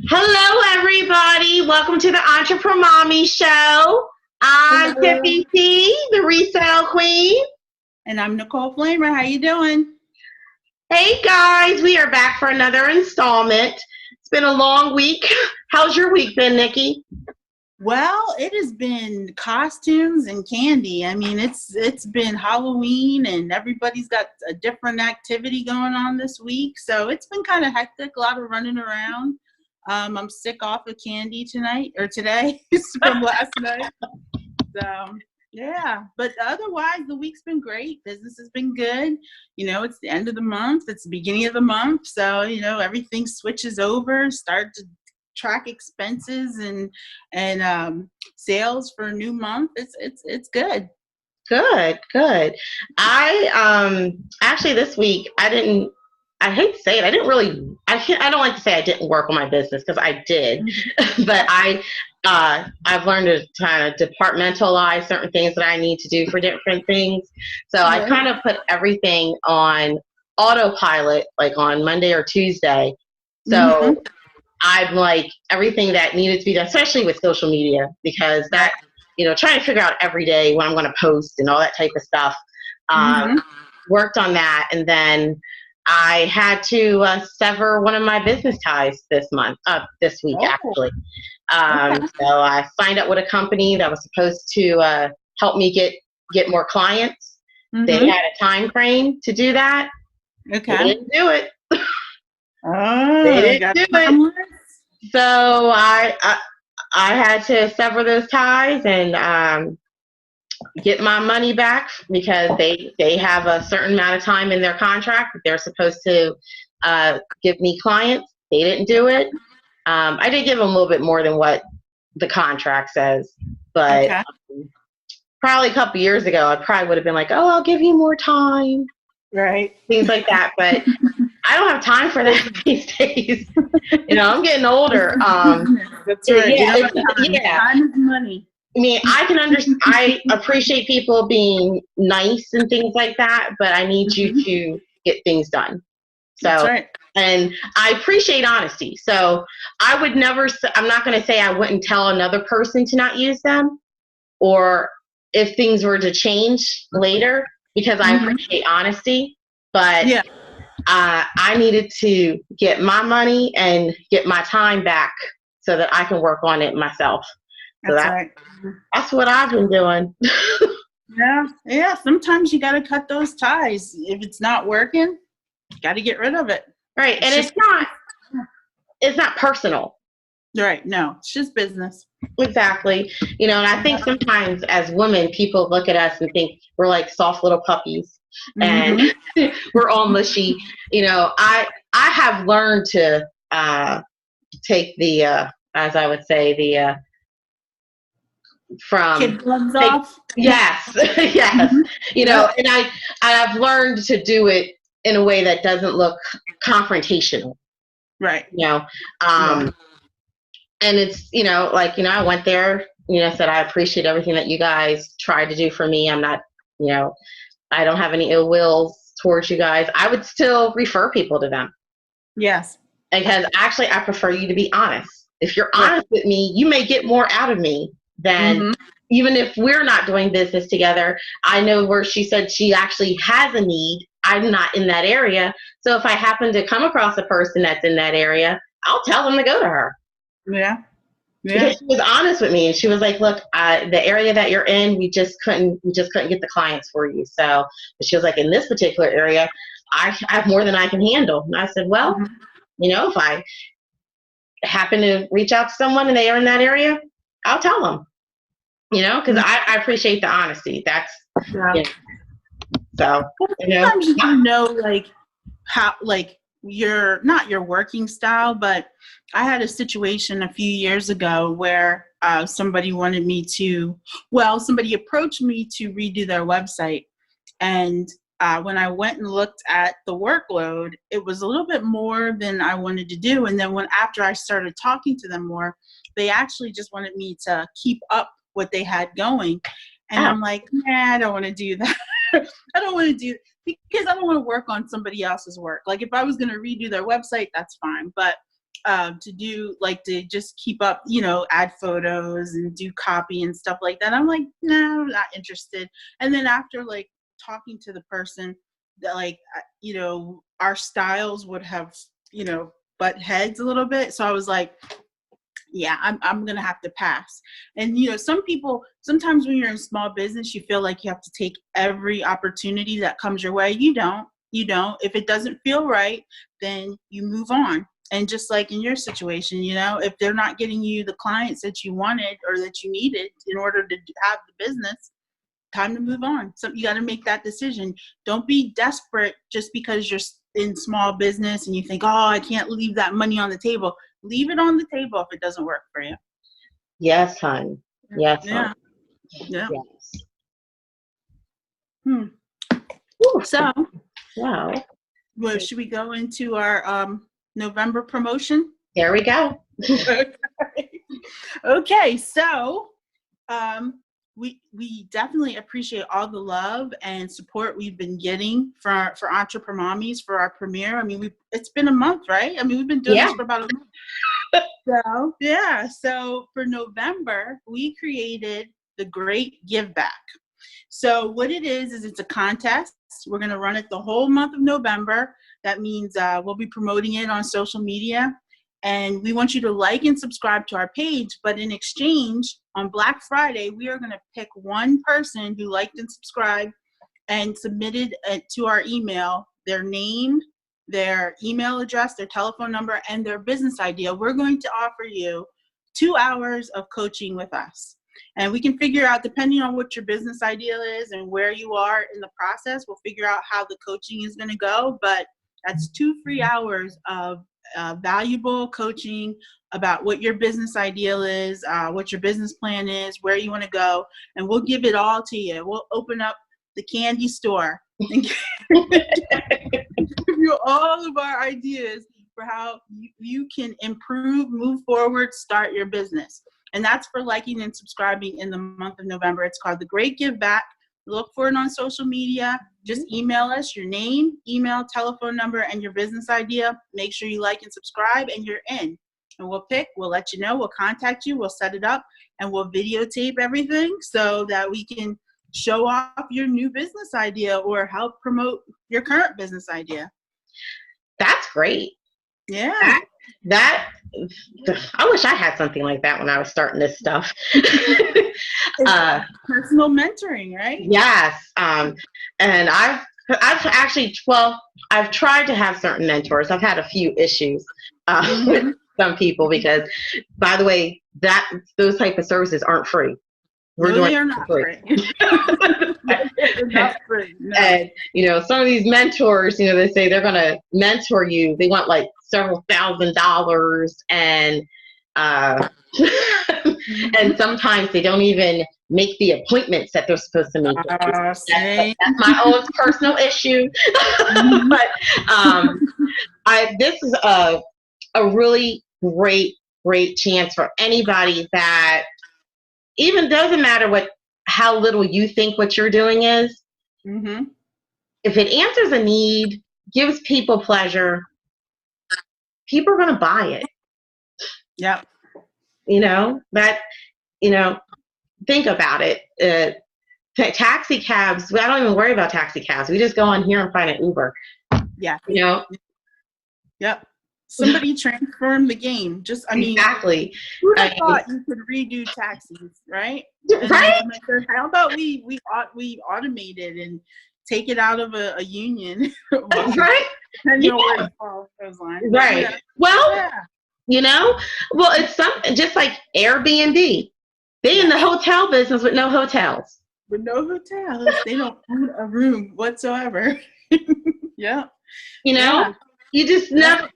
Hello, everybody. Welcome to the Entrepremommies show. I'm Hello. Tiffy, the Resellqueen. And I'm Nicole Flamer. How you doing? Hey, guys. We are back for another installment. It's been a long week. How's your week been, Nikki? Well, it has been costumes and candy. I mean, it's been Halloween and everybody's got a different activity going on this week. So it's been kind of hectic, a lot of running around. I'm sick off of candy today from last night. So yeah, but otherwise the week's been great. Business has been good. You know, it's the end of the month. It's the beginning of the month. So, everything switches over, start to track expenses and sales for a new month. It's good. Good. I actually this week I hate to say it, I don't like to say I didn't work on my business because I did, but I've learned to kind of departmentalize certain things that I need to do for different things. So I kind of put everything on autopilot, like on Monday or Tuesday. So I'm like everything that needed to be done, especially with social media, because that, trying to figure out every day when I'm going to post and all that type of stuff. Worked on that, and then I had to sever one of my business ties this week, actually. So I signed up with a company that was supposed to help me get more clients. They had a time frame to do that. Okay. They didn't do it. They didn't do it. So I had to sever those ties and get my money back because they have a certain amount of time in their contract that they're supposed to give me clients. They didn't do it. I did give them a little bit more than what the contract says, but probably a couple years ago, I probably would have been like, "Oh, I'll give you more time," right? Things like that. But I don't have time for that these days. I'm getting older. That's right. Time is money. I mean, I appreciate people being nice and things like that, but I need you to get things done. So, that's right. And I appreciate honesty. So I'm not going to say I wouldn't tell another person to not use them, or if things were to change later, because I appreciate honesty, but I needed to get my money and get my time back so that I can work on it myself. So that's what I've been doing. Yeah. Sometimes you got to cut those ties. If it's not working, you got to get rid of it. Right. And it's not personal. Right. No, it's just business. Exactly. And I think sometimes as women, people look at us and think we're like soft little puppies and we're all mushy. I have learned to take the, as I would say, kid gloves off. Yes. And I've learned to do it in a way that doesn't look confrontational. Right. And it's, I went there, said, I appreciate everything that you guys tried to do for me. I'm not, I don't have any ill wills towards you guys. I would still refer people to them. Yes. Because actually I prefer you to be honest. If you're honest with me, you may get more out of me than even if we're not doing business together. I know where she said she actually has a need. I'm not in that area. So if I happen to come across a person that's in that area, I'll tell them to go to her. Yeah. Because she was honest with me, and she was like, "Look, the area that you're in, we just couldn't get the clients for you." So she was like, "In this particular area, I have more than I can handle." And I said, "Well, if I happen to reach out to someone and they are in that area, I'll tell them." Because I appreciate the honesty. That's so. Sometimes like how your not your working style, but I had a situation a few years ago where somebody approached me to redo their website, and when I went and looked at the workload, it was a little bit more than I wanted to do. And then after I started talking to them more, they actually just wanted me to keep up what they had going. And I'm like, nah, I don't want to do that. I don't want to do because I don't want to work on somebody else's work. Like if I was going to redo their website, that's fine. But to do, like, to just keep up, you know, add photos and do copy and stuff like that. I'm like, no, I'm not interested. And then after like talking to the person, that like, you know, our styles would have, you know, butt heads a little bit. So I was like, yeah, I'm going to have to pass. And, you know, some people, sometimes when you're in small business, you feel like you have to take every opportunity that comes your way. You don't. If it doesn't feel right, then you move on. And just like in your situation, you know, if they're not getting you the clients that you wanted or that you needed in order to have the business, time to move on. So you got to make that decision. Don't be desperate just because you're in small business and you think, oh, I can't leave that money on the table. Leave it on the table if it doesn't work for you. Yes, hon. Yes, Yeah. hon. Yeah. Yes. So, wow. Well, should we go into our November promotion? There we go. Okay, so we definitely appreciate all the love and support we've been getting for Entrepremommies for our premiere. I mean, it's been a month, right? I mean, we've been doing this for about a month. So yeah, so for November, we created the Great Give Back. So what it is it's a contest. We're going to run it the whole month of November. That means we'll be promoting it on social media. And we want you to like and subscribe to our page. But in exchange, on Black Friday, we are going to pick one person who liked and subscribed and submitted to our email their name, their email address, their telephone number, and their business idea. We're going to offer you 2 hours of coaching with us. And we can figure out, depending on what your business idea is and where you are in the process, we'll figure out how the coaching is going to go. But that's 2 free hours of valuable coaching about what your business idea is, what your business plan is, where you want to go. And we'll give it all to you. We'll open up the candy store and give you all of our ideas for how you can improve, move forward, start your business. And that's for liking and subscribing in the month of November. It's called The Great Give Back. Look for it on social media. Just email us your name, email, telephone number, and your business idea. Make sure you like and subscribe, and you're in. And we'll let you know, we'll contact you, we'll set it up, and we'll videotape everything so that we can show off your new business idea or help promote your current business idea. That's great. Yeah. That I wish I had something like that when I was starting this stuff. Personal mentoring, right? Yes. And I've actually, I've tried to have certain mentors. I've had a few issues with some people because, by the way, those type of services aren't free. They are not free. They're not free. No. And, you know, some of these mentors, you know, they say they're going to mentor you. They want like several $1,000s and and sometimes they don't even make the appointments that they're supposed to make. That's my own personal issue. But this is a really great chance for anybody that even doesn't matter how little you think what you're doing is. Mm-hmm. If it answers a need, gives people pleasure, people are going to buy it. Yeah. You know, think about it. Taxi cabs, I don't even worry about taxi cabs. We just go on here and find an Uber. Yeah. You know? Yep. Somebody transformed the game. Exactly. Who'd have thought you could redo taxis, right? Right? How about we automate it and take it out of a union? Right? Depending on where you fall those lines. Right. Yeah. Well, you know, it's something just like Airbnb. They in the hotel business with no hotels. With no hotels. They don't own a room whatsoever. Yeah. You know, you just never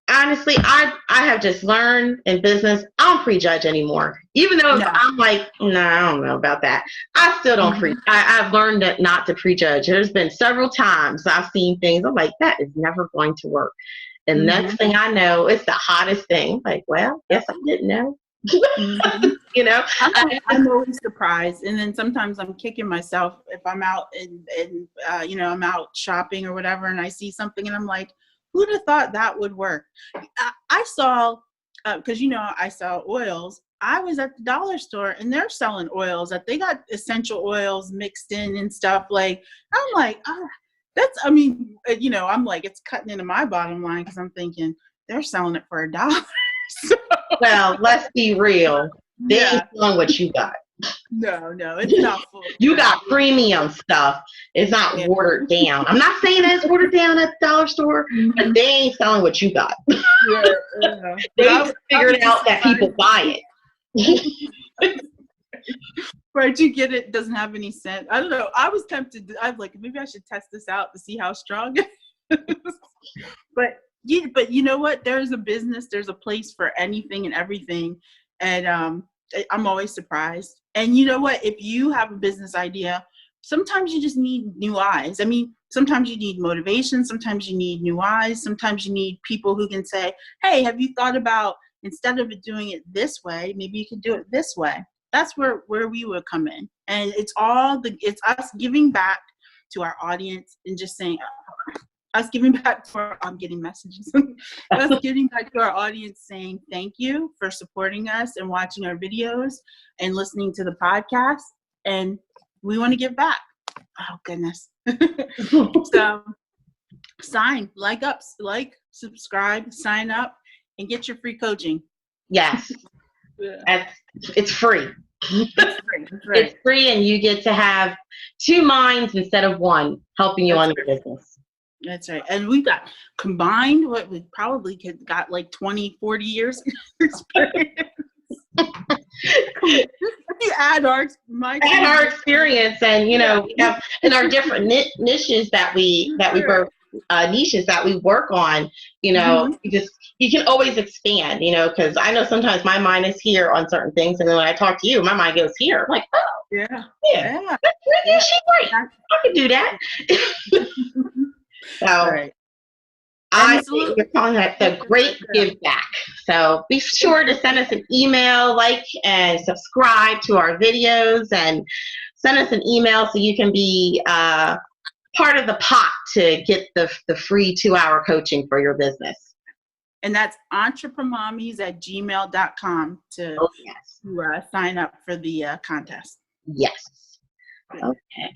honestly, I have just learned in business, I don't prejudge anymore. Even though I'm like, no, I don't know about that. I still don't I've learned that not to prejudge. There's been several times I've seen things, I'm like, that is never going to work. And next thing I know, it's the hottest thing. Like, well, guess I didn't know. You know, I'm always surprised, and then sometimes I'm kicking myself if I'm out and you know, I'm out shopping or whatever, and I see something and I'm like, Who'd have thought that would work? I saw, because I sell oils. I was at the dollar store and they're selling oils that they got essential oils mixed in and stuff. Like, I'm like, I'm like, it's cutting into my bottom line because I'm thinking they're selling it for $1. So, Well, let's be real. They ain't selling what you got. No, it's not full. You got premium stuff. It's not watered down. I'm not saying it's watered down at the dollar store, but they ain't selling what you got. They figured out that people buy it. Right, you get it. Doesn't have any scent. I don't know. I was tempted. I'm like, maybe I should test this out to see how strong it is. But you know what? There's a business. There's a place for anything and everything. And I'm always surprised. And you know what? If you have a business idea, sometimes you just need new eyes. I mean, sometimes you need motivation. Sometimes you need new eyes. Sometimes you need people who can say, hey, have you thought about, instead of doing it this way, maybe you could do it this way. That's where we would come in. And it's us giving back to our audience and just saying, us giving back to I'm getting messages. Us giving back to our audience saying thank you for supporting us and watching our videos and listening to the podcast. And we want to give back. Oh, goodness. So subscribe, sign up, and get your free coaching. Yes. It's free. It's free. That's right. It's free, and you get to have 2 minds instead of 1 helping you on your business. That's right. And we've got combined what we probably got like 20, 40 years experience. You add our experience, and we have in our different niches that we work niches that we work on. You can always expand. Because I know sometimes my mind is here on certain things, and then when I talk to you, my mind goes here. I'm like, oh, yeah, she's right. I can do that. So right. I think we're calling that the great give back. So be sure to send us an email, like and subscribe to our videos, and send us an email so you can be part of the pot to get the free 2-hour coaching for your business. And that's entreprenommies@gmail.com to sign up for the contest. Yes. Okay.